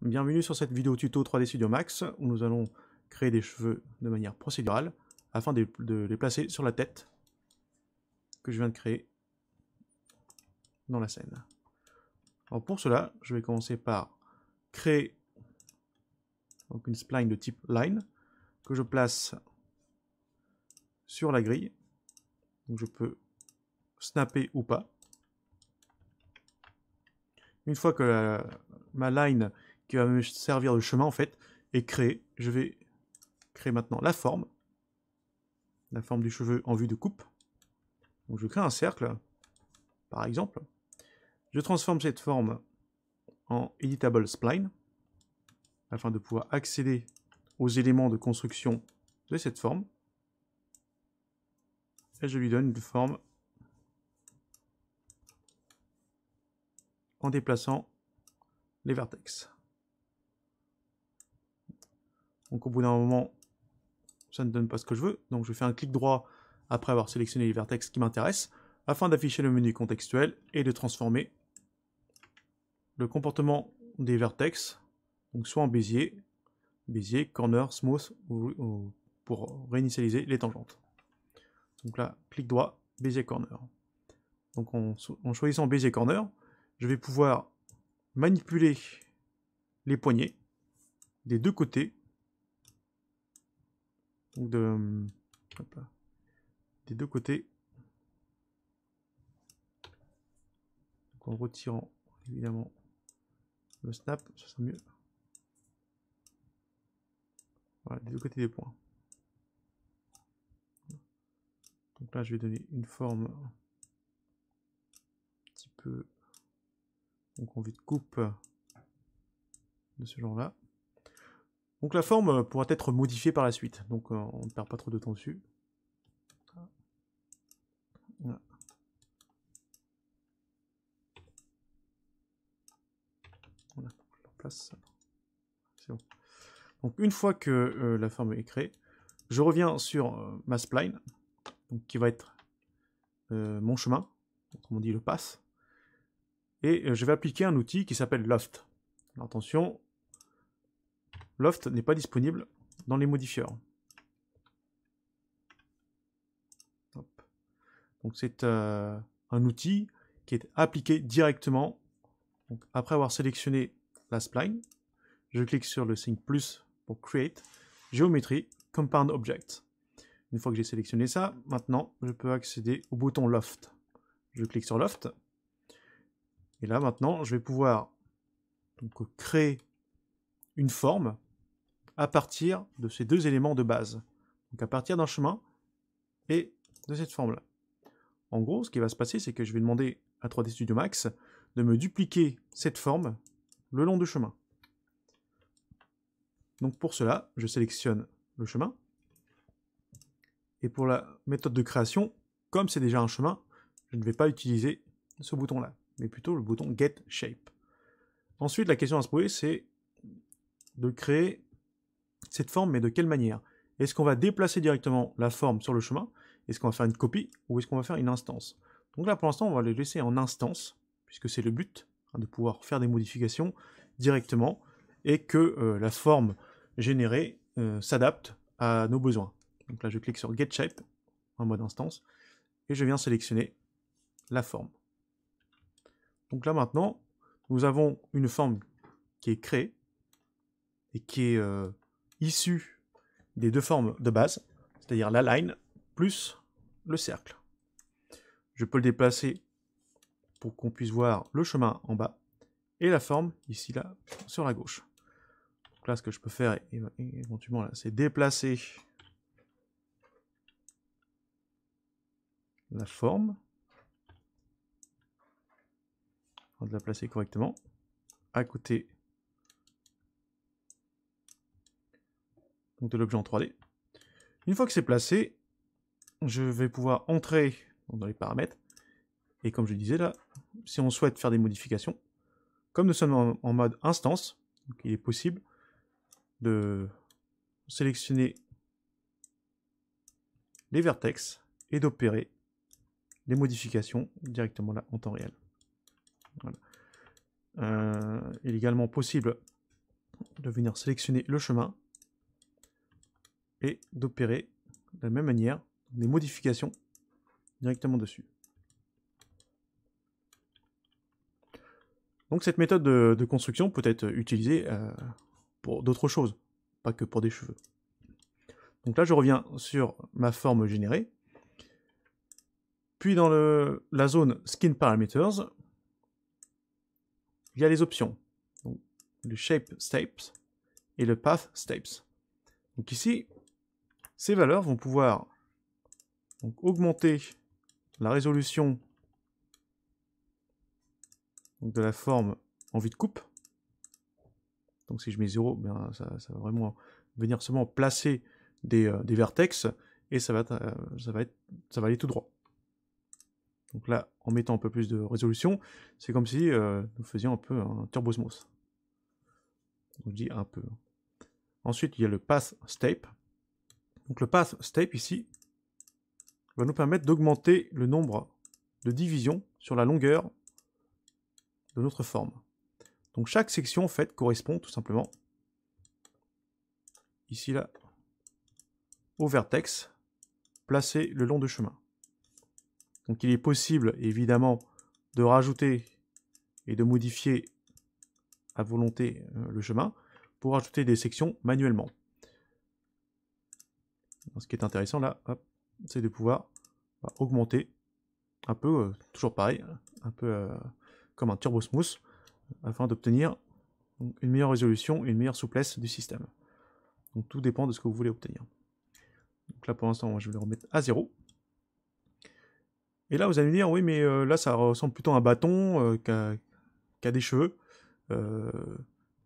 bienvenue sur cette vidéo tuto 3D Studio Max où nous allons créer des cheveux de manière procédurale afin de les placer sur la tête que je viens de créer dans la scène. Alors pour cela, je vais commencer par créer donc une spline de type line que je place sur la grille. Donc je peux snapper ou pas. Une fois que ma line qui va me servir de chemin en fait est créée, je vais créer maintenant la forme du cheveu en vue de coupe. Donc je crée un cercle, par exemple. Je transforme cette forme en Editable Spline afin de pouvoir accéder aux éléments de construction de cette forme. Et je lui donne une forme en déplaçant les vertex. Donc au bout d'un moment, ça ne donne pas ce que je veux. Donc je fais un clic droit après avoir sélectionné les vertex qui m'intéressent afin d'afficher le menu contextuel et de transformer le comportement des vertex, donc soit en Bézier, corner, smooth, ou pour réinitialiser les tangentes. Donc là, clic droit, Bézier corner. Donc en choisissant Bézier corner, je vais pouvoir manipuler les poignées des deux côtés, donc des deux côtés, donc en retirant évidemment le snap, ça sera mieux. Voilà, des deux côtés des points. Donc là, je vais donner une forme un petit peu, donc en vue de coupe de ce genre-là. Donc la forme pourra être modifiée par la suite, donc on ne perd pas trop de temps dessus. Voilà. Voilà, on place. C'est bon. Donc une fois que la forme est créée, je reviens sur ma spline, donc qui va être mon chemin, autrement dit le path, et je vais appliquer un outil qui s'appelle Loft. Alors, attention, Loft n'est pas disponible dans les modifieurs. Hop. Donc c'est un outil qui est appliqué directement. Donc, après avoir sélectionné la spline, je clique sur le signe plus pour Create, Géométrie, Compound Object. Une fois que j'ai sélectionné ça, maintenant je peux accéder au bouton Loft. Je clique sur Loft. Et là maintenant, je vais pouvoir donc, créer une forme à partir de ces deux éléments de base. Donc à partir d'un chemin et de cette forme-là. En gros, ce qui va se passer, c'est que je vais demander à 3D Studio Max de me dupliquer cette forme le long du chemin. Donc pour cela, je sélectionne le chemin. Et pour la méthode de création, comme c'est déjà un chemin, je ne vais pas utiliser ce bouton-là, mais plutôt le bouton Get Shape. Ensuite, la question à se poser, c'est de créer cette forme, mais de quelle manière? Est-ce qu'on va déplacer directement la forme sur le chemin? Est-ce qu'on va faire une copie? Ou est-ce qu'on va faire une instance? Donc là, pour l'instant, on va les laisser en instance, puisque c'est le but, de pouvoir faire des modifications directement, et que la forme générée s'adapte à nos besoins. Donc là, je clique sur Get Shape, en mode instance, et je viens sélectionner la forme. Donc là, maintenant, nous avons une forme qui est créée, et qui est issue des deux formes de base, c'est-à-dire la line plus le cercle. Je peux le déplacer pour qu'on puisse voir le chemin en bas, et la forme, ici, là, sur la gauche. Donc là, ce que je peux faire, éventuellement, c'est déplacer la forme, de la placer correctement, à côté donc de l'objet en 3D. Une fois que c'est placé, je vais pouvoir entrer dans les paramètres, et comme je disais là, si on souhaite faire des modifications, comme nous sommes en mode instance, donc il est possible de sélectionner les vertex et d'opérer les modifications directement là en temps réel. Voilà. Il est également possible de venir sélectionner le chemin et d'opérer de la même manière des modifications directement dessus. Donc cette méthode de construction peut être utilisée pour d'autres choses, pas que pour des cheveux. Donc là, je reviens sur ma forme générée. Puis dans la zone Skin Parameters, il y a les options. Donc, le Shape Steps et le Path Steps. Donc ici, ces valeurs vont pouvoir donc, augmenter la résolution de la forme en vue de coupe. Donc si je mets 0, bien, ça va vraiment venir seulement placer des vertex et ça va aller tout droit. Donc là, en mettant un peu plus de résolution, c'est comme si nous faisions un peu un turbo smooth. Donc je dis un peu. Ensuite, il y a le Path Step. Donc le Path Step ici va nous permettre d'augmenter le nombre de divisions sur la longueur de notre forme. Donc chaque section en fait correspond tout simplement ici là au vertex placé le long du chemin. Donc il est possible évidemment de rajouter et de modifier à volonté le chemin pour ajouter des sections manuellement. Ce qui est intéressant là, c'est de pouvoir augmenter un peu, toujours pareil, un peu comme un turbo smooth, afin d'obtenir une meilleure résolution et une meilleure souplesse du système. Donc tout dépend de ce que vous voulez obtenir. Donc là pour l'instant, moi, je vais le remettre à 0. Et là vous allez me dire, oui mais là ça ressemble plutôt à un bâton qu'à des cheveux.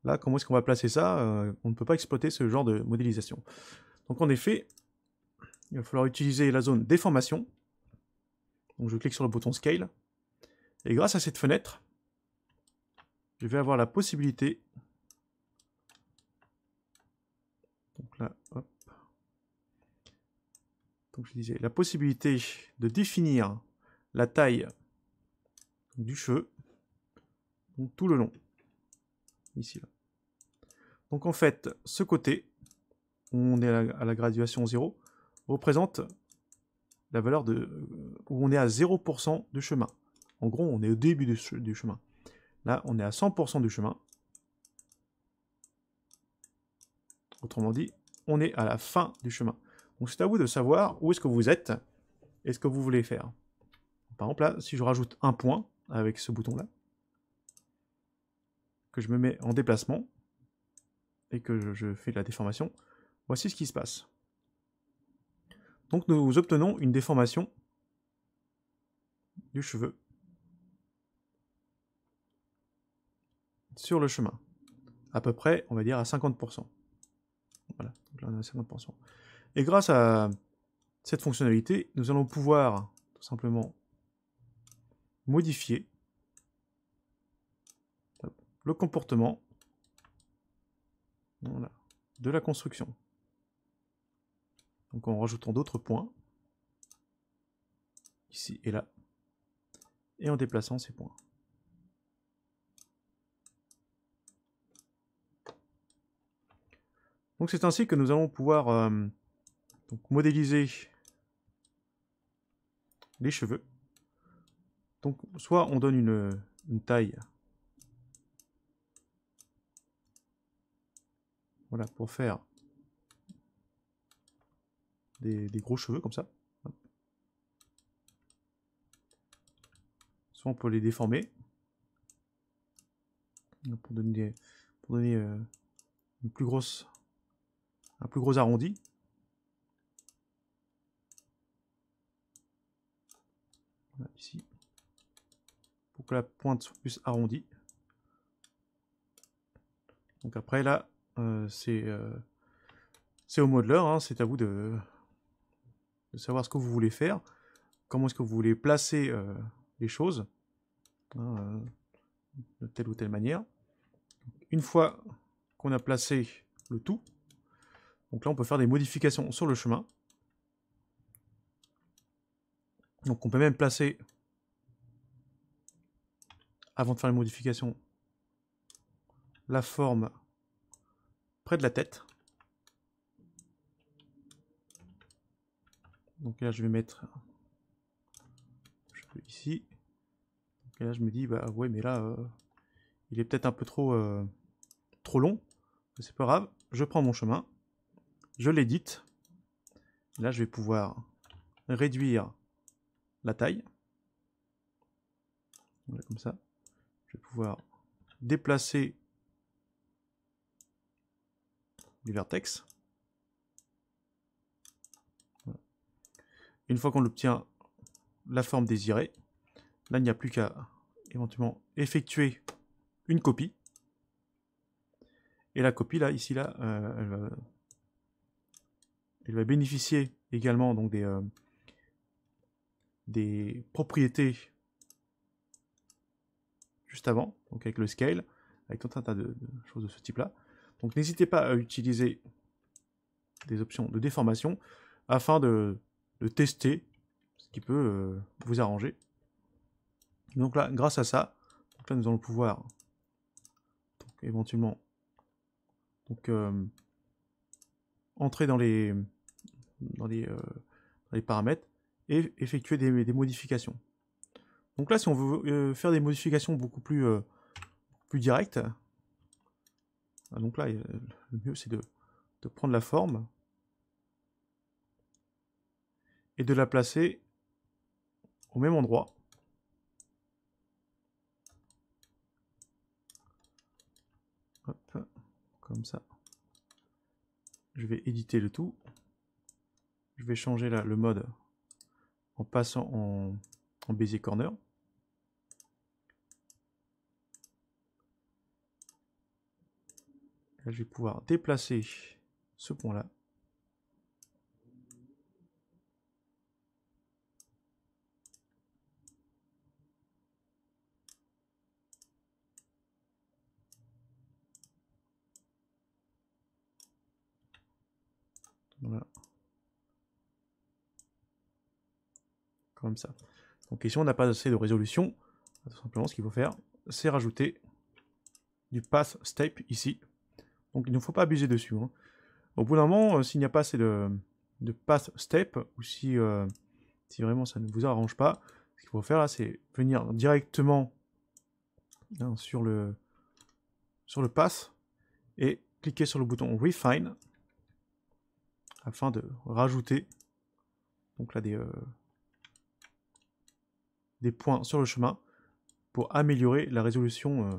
Là comment est-ce qu'on va placer ça? On ne peut pas exploiter ce genre de modélisation. Donc en effet, il va falloir utiliser la zone déformation. Donc je clique sur le bouton Scale. Et grâce à cette fenêtre, je vais avoir la possibilité, donc là, hop, donc je disais, la possibilité de définir la taille du cheveu, donc tout le long, ici là. Donc en fait, ce côté, où on est à la graduation 0, représente la valeur où on est à 0% du chemin. En gros, on est au début du chemin. Là, on est à 100% du chemin. Autrement dit, on est à la fin du chemin. Donc c'est à vous de savoir où est-ce que vous êtes et ce que vous voulez faire. Par exemple, là, si je rajoute un point avec ce bouton-là, que je me mets en déplacement et que je fais de la déformation, voici ce qui se passe. Donc nous obtenons une déformation du cheveu sur le chemin. À peu près, on va dire, à 50%. Voilà, donc là on est à 50%. Et grâce à cette fonctionnalité, nous allons pouvoir tout simplement modifier le comportement de la construction. Donc en rajoutant d'autres points, ici et là, et en déplaçant ces points. Donc c'est ainsi que nous allons pouvoir donc modéliser les cheveux. Donc soit on donne une taille, voilà, pour faire des gros cheveux comme ça. Soit on peut les déformer pour donner un plus gros arrondi. Voilà, ici. Pour que la pointe soit plus arrondie. Donc après là, c'est au modeler, hein, c'est à vous de savoir ce que vous voulez faire, comment est-ce que vous voulez placer les choses, hein, de telle ou telle manière. Une fois qu'on a placé le tout, donc là on peut faire des modifications sur le chemin. Donc on peut même placer, avant de faire les modifications, la forme près de la tête. Donc là, je vais mettre ici. Et là, je me dis, bah ouais, mais là, il est peut-être un peu trop long. C'est pas grave, je prends mon chemin, je l'édite. Là, je vais pouvoir réduire la taille. Voilà, comme ça. Je vais pouvoir déplacer les vertex. Voilà. Une fois qu'on obtient la forme désirée, là, il n'y a plus qu'à éventuellement effectuer une copie. Et la copie, là, ici, là, elle va bénéficier également donc des propriétés juste avant, donc avec le scale, avec tout un tas de choses de ce type-là. Donc n'hésitez pas à utiliser des options de déformation afin de tester ce qui peut vous arranger. Donc là, grâce à ça, donc là, nous allons pouvoir donc, éventuellement entrer dans les paramètres et effectuer des modifications. Donc là, si on veut faire des modifications beaucoup plus directes, donc là, le mieux c'est de prendre la forme et de la placer au même endroit. Hop, comme ça. Je vais éditer le tout. Je vais changer là, le mode en passant en Bezier Corner. Là, je vais pouvoir déplacer ce point-là. Voilà. Comme ça. Donc ici, on n'a pas assez de résolution. Tout simplement, ce qu'il faut faire, c'est rajouter du Path Step ici. Donc il ne faut pas abuser dessus. Hein. Au bout d'un moment, s'il n'y a pas assez de Path Step, ou si vraiment ça ne vous arrange pas, ce qu'il faut faire là, c'est venir directement hein, sur le Path et cliquer sur le bouton Refine afin de rajouter donc là des points sur le chemin pour améliorer la résolution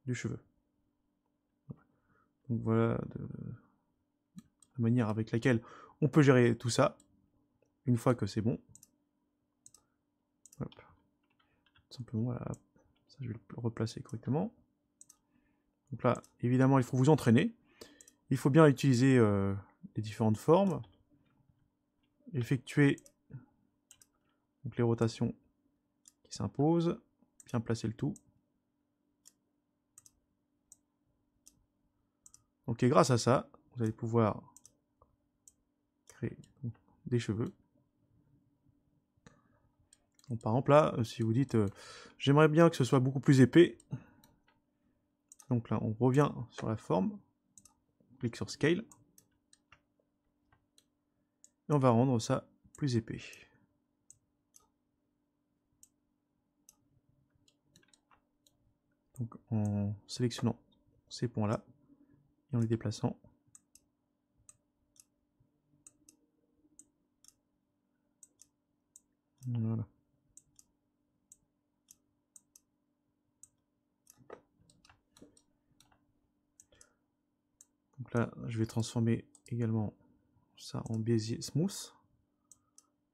du cheveu. Donc voilà la manière avec laquelle on peut gérer tout ça une fois que c'est bon. Hop. Tout simplement, voilà. Ça, je vais le replacer correctement. Donc là, évidemment, il faut vous entraîner. Il faut bien utiliser les différentes formes. Effectuer donc, les rotations qui s'imposent. Bien placer le tout. Donc et grâce à ça, vous allez pouvoir créer des cheveux. Donc, par exemple là, si vous dites j'aimerais bien que ce soit beaucoup plus épais. Donc là, on revient sur la forme. On clique sur Scale. Et on va rendre ça plus épais. Donc en sélectionnant ces points-là et en les déplaçant. Voilà. Donc là, je vais transformer également ça en Bézier Smooth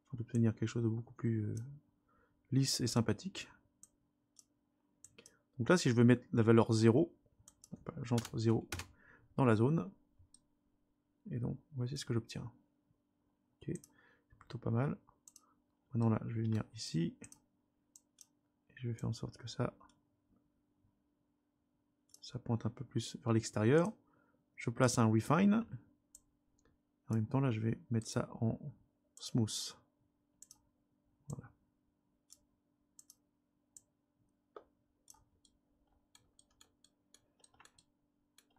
pour obtenir quelque chose de beaucoup plus lisse et sympathique. Donc là, si je veux mettre la valeur 0, j'entre 0 dans la zone. Et donc, voici ce que j'obtiens. Ok, c'est plutôt pas mal. Maintenant là, je vais venir ici. Et je vais faire en sorte que ça pointe un peu plus vers l'extérieur. Je place un Refine. En même temps, là, je vais mettre ça en Smooth. Voilà.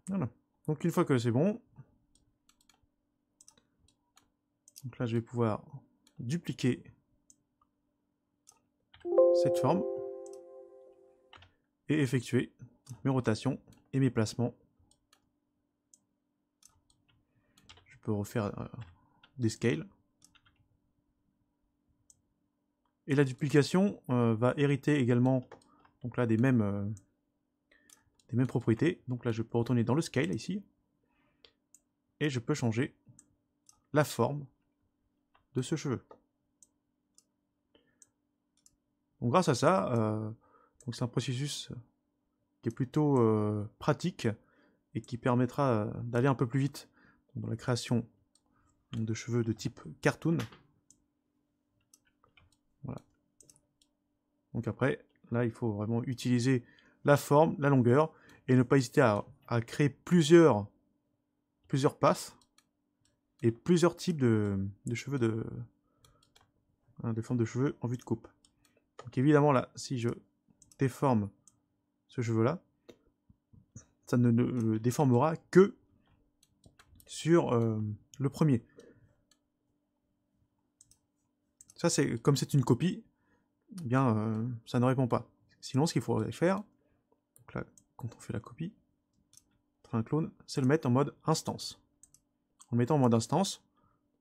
Voilà. Donc une fois que c'est bon, donc là je vais pouvoir dupliquer cette forme et effectuer mes rotations et mes placements. Je peux refaire des scales. Et la duplication va hériter également donc là, des mêmes propriétés. Donc là, je peux retourner dans le scale ici. Et je peux changer la forme de ce cheveu. Donc grâce à ça, c'est un processus qui est plutôt pratique et qui permettra d'aller un peu plus vite dans la création de cheveux de type cartoon. Voilà. Donc après, là, il faut vraiment utiliser la forme, la longueur, et ne pas hésiter à créer plusieurs passes et plusieurs types de cheveux de forme de cheveux en vue de coupe. Donc évidemment là, si je déforme ce cheveu-là, ça ne le déformera que sur le premier. Ça, c'est comme c'est une copie, eh bien, ça ne répond pas. Sinon, ce qu'il faudrait faire, donc là, quand on fait la copie, un clone, c'est le mettre en mode instance. En le mettant en mode instance,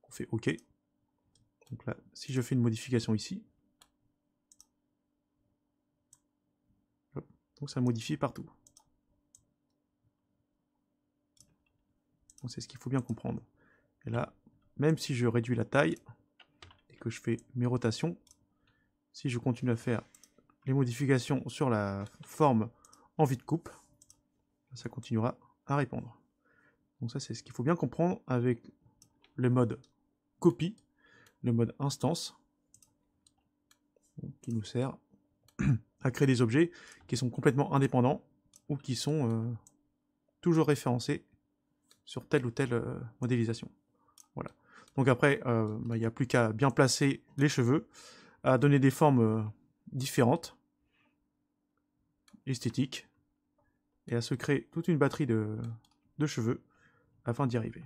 on fait OK. Donc là, si je fais une modification ici, donc ça modifie partout. Donc c'est ce qu'il faut bien comprendre. Et là, même si je réduis la taille et que je fais mes rotations, si je continue à faire les modifications sur la forme en vue de coupe, ça continuera à répondre. Donc ça, c'est ce qu'il faut bien comprendre avec le mode copie, le mode instance, qui nous sert à créer des objets qui sont complètement indépendants ou qui sont toujours référencés sur telle ou telle modélisation. Voilà. Donc après, il n'y a plus qu'à bien placer les cheveux, à donner des formes différentes, esthétiques, et à se créer toute une batterie de cheveux afin d'y arriver.